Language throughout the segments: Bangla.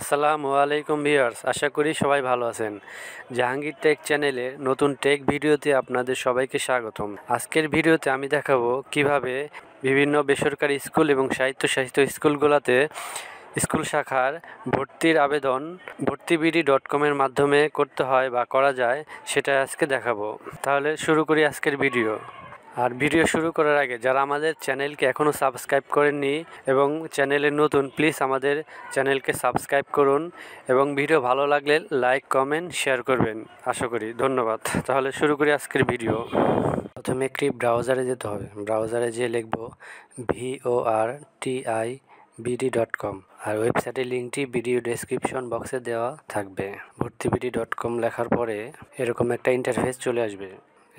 আসসালামু আলাইকুম ভিউয়ার্স, আশা করি সবাই ভালো আছেন। জাহাঙ্গীর টেক চ্যানেলে নতুন টেক ভিডিওতে আপনাদের সবাইকে স্বাগতম। আজকের ভিডিওতে আমি দেখাবো কিভাবে বিভিন্ন বেসরকারি স্কুল এবং স্বায়ত্তশাসিত স্কুলগুলোতে স্কুল শাখার ভর্তির আবেদন vortibd.com এর মাধ্যমে করতে হয় বা করা যায়, সেটা আজকে দেখাবো। তাহলে শুরু করি আজকের ভিডিও। আর ভিডিও শুরু করার আগে যারা আমাদের চ্যানেলকে এখনও সাবস্ক্রাইব করেননি এবং চ্যানেলে নতুন, প্লিজ আমাদের চ্যানেলকে সাবস্ক্রাইব করুন এবং ভিডিও ভালো লাগলে লাইক, কমেন্ট, শেয়ার করবেন আশা করি। ধন্যবাদ। তাহলে শুরু করি আজকের ভিডিও। প্রথমে একটি ব্রাউজারে যেতে হবে। ব্রাউজারে যেয়ে লিখব vortibd.com আর ওয়েবসাইটের লিঙ্কটি ভিডিও ডেসক্রিপশন বক্সে দেওয়া থাকবে। vortibd.com লেখার পরে এরকম একটা ইন্টারফেস চলে আসবে।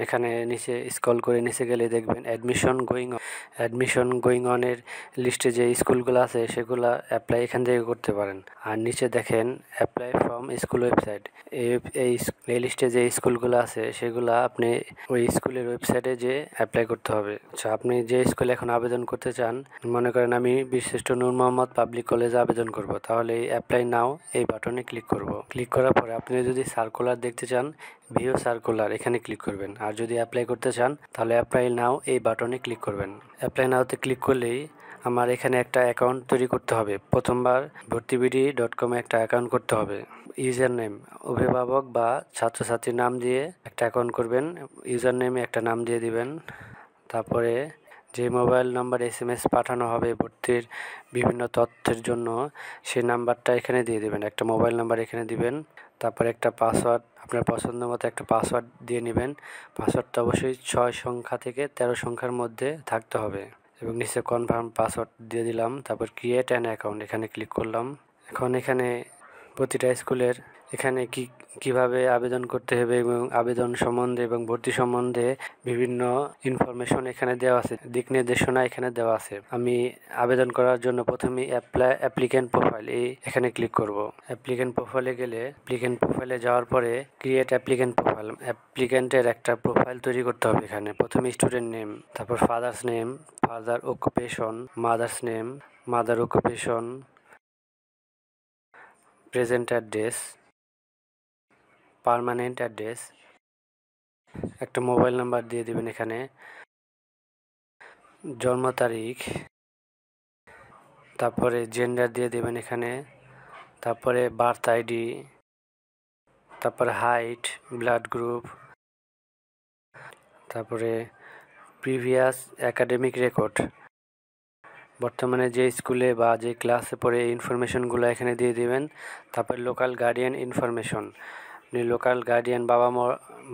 এখানে নিচে স্ক্রল করে নিচে গেলে দেখবেন অ্যাডমিশন গোয়িং অনের লিস্টে যে স্কুলগুলো আছে সেগুলো অ্যাপ্লাই এখান থেকে করতে পারেন। আর নিচে দেখেন অ্যাপ্লাই ফ্রম স্কুল ওয়েবসাইট। এই লিস্টে যে স্কুলগুলো আছে সেগুলো আপনি ওই স্কুলের ওয়েবসাইটে যে অ্যাপ্লাই করতে হবে। আচ্ছা, আপনি যে স্কুলে এখন আবেদন করতে চান, মনে করেন আমি বিশিষ্ট নূর মোহাম্মদ পাবলিক কলেজে আবেদন করব, তাহলে এই অ্যাপ্লাই নাও এই বাটনে ক্লিক করব। ক্লিক করার পরে আপনি যদি সার্কুলার দেখতে চান, ভিউ সার্কুলার এখানে ক্লিক করবেন। আর যদি অ্যাপ্লাই করতে চান তাহলে অ্যাপ্লাই নাও এই বাটনে ক্লিক করবেন। অ্যাপ্লাই নাওতে ক্লিক করলেই আমার এখানে একটা অ্যাকাউন্ট তৈরি করতে হবে। প্রথমবার vortibd.com একটা অ্যাকাউন্ট করতে হবে। ইউজার নেম অভিভাবক বা ছাত্রছাত্রীর নাম দিয়ে একটা অ্যাকাউন্ট করবেন। ইউজার নেমে একটা নাম দিয়ে দিবেন। তারপরে যে মোবাইল নাম্বার SMS পাঠানো হবে ভর্তির বিভিন্ন তথ্যের জন্য, সেই নাম্বারটা এখানে দিয়ে দেবেন। একটা মোবাইল নাম্বার এখানে দিবেন। তারপরে একটা পাসওয়ার্ড, আপনার পছন্দ মতো একটা পাসওয়ার্ড দিয়ে নেবেন। পাসওয়ার্ডটা অবশ্যই 6 সংখ্যা থেকে 13 সংখ্যার মধ্যে থাকতে হবে। এবং নিচে কনফার্ম পাসওয়ার্ড দিয়ে দিলাম। তারপর ক্রিয়েট অ্যান অ্যাকাউন্ট এখানে ক্লিক করলাম। এখন এখানে প্রতিটা স্কুলের এখানে কিভাবে আবেদন করতে হবে এবং আবেদন সম্বন্ধে এবং ভর্তি সম্বন্ধে বিভিন্ন ইনফরমেশন এখানে দেওয়া আছে, দিক নির্দেশনা এখানে দেওয়া আছে। আমি আবেদন করার জন্য প্রথমে অ্যাপ্লিক্যান্ট প্রোফাইল এখানে ক্লিক করব। অ্যাপ্লিক্যান্ট প্রোফাইলে গেলে অ্যাপ্লিক্যান্ট প্রোফাইলে যাওয়ার পরে ক্রিয়েট অ্যাপ্লিক্যান্ট প্রোফাইল, অ্যাপ্লিক্যান্টের একটা প্রোফাইল তৈরি করতে হবে। এখানে প্রথমে স্টুডেন্ট নেম, তারপর father's name, father occupation, mother's name, mother occupation, present address, permanent address, একটা মোবাইল নাম্বার দিয়ে দিবেন। এখানে জন্ম তারিখ, তারপরে জেন্ডার দিয়ে দেবেন এখানে, তারপরে বার্থ আইডি, তারপরে হাইট, ব্লাড গ্রুপ, তারপরে প্রিভিয়াস একাডেমিক রেকর্ড, বর্তমানে যে স্কুলে বা যে ক্লাসে পড়ে এই ইনফরমেশনগুলো এখানে দিয়ে দিবেন। তারপরে local guardian information, local guardian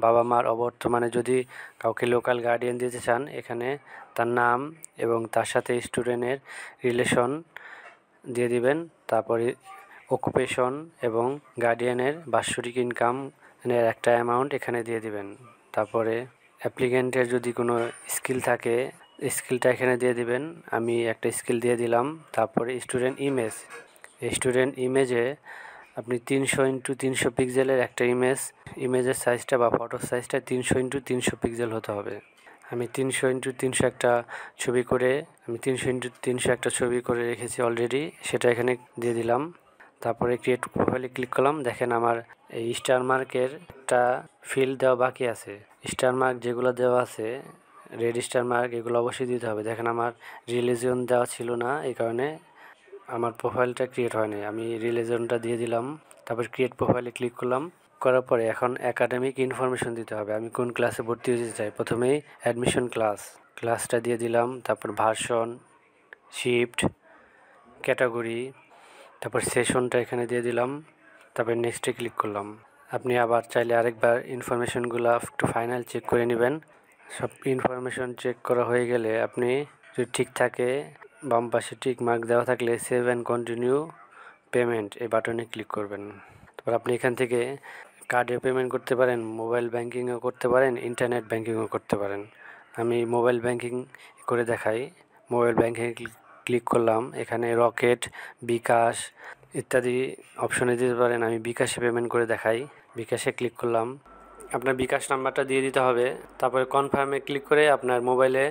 বাবা মার অবর্তমানে যদি কাউকে লোকাল গার্ডিয়ান দিতে চান, এখানে তার নাম এবং তার সাথে স্টুডেন্টের রিলেশন দিয়ে দিবেন। তারপরে অকুপেশন এবং গার্ডিয়ানের বাৎসরিক ইনকাম একটা অ্যামাউন্ট এখানে দিয়ে দিবেন। তারপরে অ্যাপ্লিক্যান্টের যদি কোনো স্কিল থাকে স্কিলটা এখানে দিয়ে দিবেন। আমি একটা স্কিল দিয়ে দিলাম। তারপরে স্টুডেন্ট ইমেজে আপনি 300x300 পিক্সেলের একটা ইমেজের সাইজটা বা ফটোর সাইজটা 300x300 পিক্সেল হতে হবে। আমি 300x300 একটা ছবি করে রেখেছি অলরেডি, সেটা এখানে দিয়ে দিলাম। তারপরে ক্রিয়েট প্রোফাইলে ক্লিক করলাম। দেখেন আমার এই স্টার মার্কের একটা ফিল্ড দেওয়া বাকি আছে। স্টার মার্ক যেগুলো দেওয়া আছে, রেড স্টার মার্ক, এগুলো অবশ্যই দিতে হবে। দেখেন আমার রিলিজিয়ন দেওয়া ছিল না, এই কারণে আমার প্রোফাইলটা ক্রিয়েট হয়নি। আমি রিলিজনটা দিয়ে দিলাম। তারপর ক্রিয়েট প্রোফাইলে ক্লিক করলাম। করার পরে এখন একাডেমিক ইনফরমেশন দিতে হবে। আমি কোন ক্লাসে ভর্তি হতে চাই, প্রথমেই অ্যাডমিশন ক্লাসটা দিয়ে দিলাম। তারপর ভার্সন, শিফট, ক্যাটাগরি, তারপর সেশনটা এখানে দিয়ে দিলাম। তারপর নেক্সটে ক্লিক করলাম। আপনি আবার চাইলে আরেকবার ইনফরমেশনগুলো একটু ফাইনাল চেক করে নেবেন। সব ইনফরমেশন চেক করা হয়ে গেলে আপনি যদি ঠিক থাকে, বাম পাশে টিক মার্ক দেওয়া থাকলে সেভ অ্যান্ড কন্টিনিউ পেমেন্ট এই বাটনে ক্লিক করবেন। তারপর আপনি এখান থেকে কার্ডে পেমেন্ট করতে পারেন, মোবাইল ব্যাঙ্কিংও করতে পারেন, ইন্টারনেট ব্যাঙ্কিংও করতে পারেন। আমি মোবাইল ব্যাঙ্কিং করে দেখাই। মোবাইল ব্যাঙ্কিং ক্লিক করলাম। এখানে রকেট, বিকাশ ইত্যাদি অপশনে দিতে পারেন। আমি বিকাশে পেমেন্ট করে দেখাই। বিকাশে ক্লিক করলাম। আপনার বিকাশ নাম্বারটা দিয়ে দিতে হবে। তারপরে কনফার্মে ক্লিক করে আপনার মোবাইলে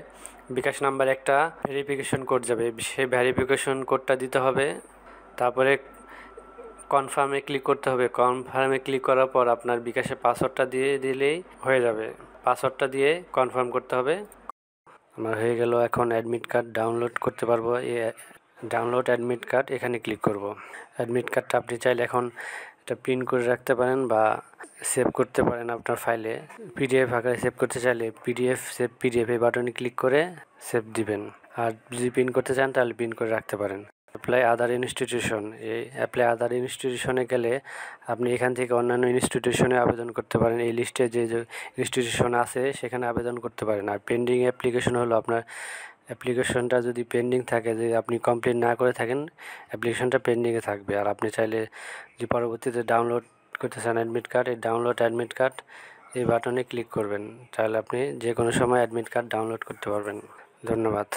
বিকাশ নাম্বার একটা ভেরিফিকেশন কোড যাবে, সেই ভেরিফিকেশন কোডটা দিতে হবে। তারপরে কনফার্মে ক্লিক করতে হবে। কনফার্মে ক্লিক করার পর আপনার বিকাশে পাসওয়ার্ডটা দিয়ে দিলেই হয়ে যাবে। পাসওয়ার্ডটা দিয়ে কনফার্ম করতে হবে। আমার হয়ে গেল। এখন অ্যাডমিট কার্ড ডাউনলোড করতে পারবো। ডাউনলোড অ্যাডমিট কার্ড এখানে ক্লিক করব। অ্যাডমিট কার্ডটা আপনি চাইলে এখন এটা প্রিন্ট করে রাখতে পারেন বা সেভ করতে পারেন আপনার ফাইলে। পিডিএফ আকারে সেভ করতে চাইলে পিডিএফ সেভ পিডিএফ এই বাটনে ক্লিক করে সেভ দিবেন। আর যদি প্রিন্ট করতে চান তাহলে প্রিন্ট করে রাখতে পারেন। অ্যাপ্লাই আদার ইনস্টিটিউশন, এই অ্যাপ্লাই আদার ইনস্টিটিউশনে গেলে আপনি এখান থেকে অন্যান্য ইনস্টিটিউশনে আবেদন করতে পারেন। এই লিস্টে যে যে ইনস্টিটিউশন আছে সেখানে আবেদন করতে পারেন। আর পেন্ডিং অ্যাপ্লিকেশন হলো আপনার অ্যাপ্লিকেশনটা যদি পেন্ডিং থাকে, যে আপনি কমপ্লিট না করে থাকেন, অ্যাপ্লিকেশনটা পেন্ডিংয়ে থাকবে। আর আপনি চাইলে যে পরবর্তীতে ডাউনলোড করতে চান অ্যাডমিট কার্ড, এই ডাউনলোড অ্যাডমিট কার্ড এই বাটনে ক্লিক করবেন। তাহলে আপনি যে কোনো সময় অ্যাডমিট কার্ড ডাউনলোড করতে পারবেন। ধন্যবাদ।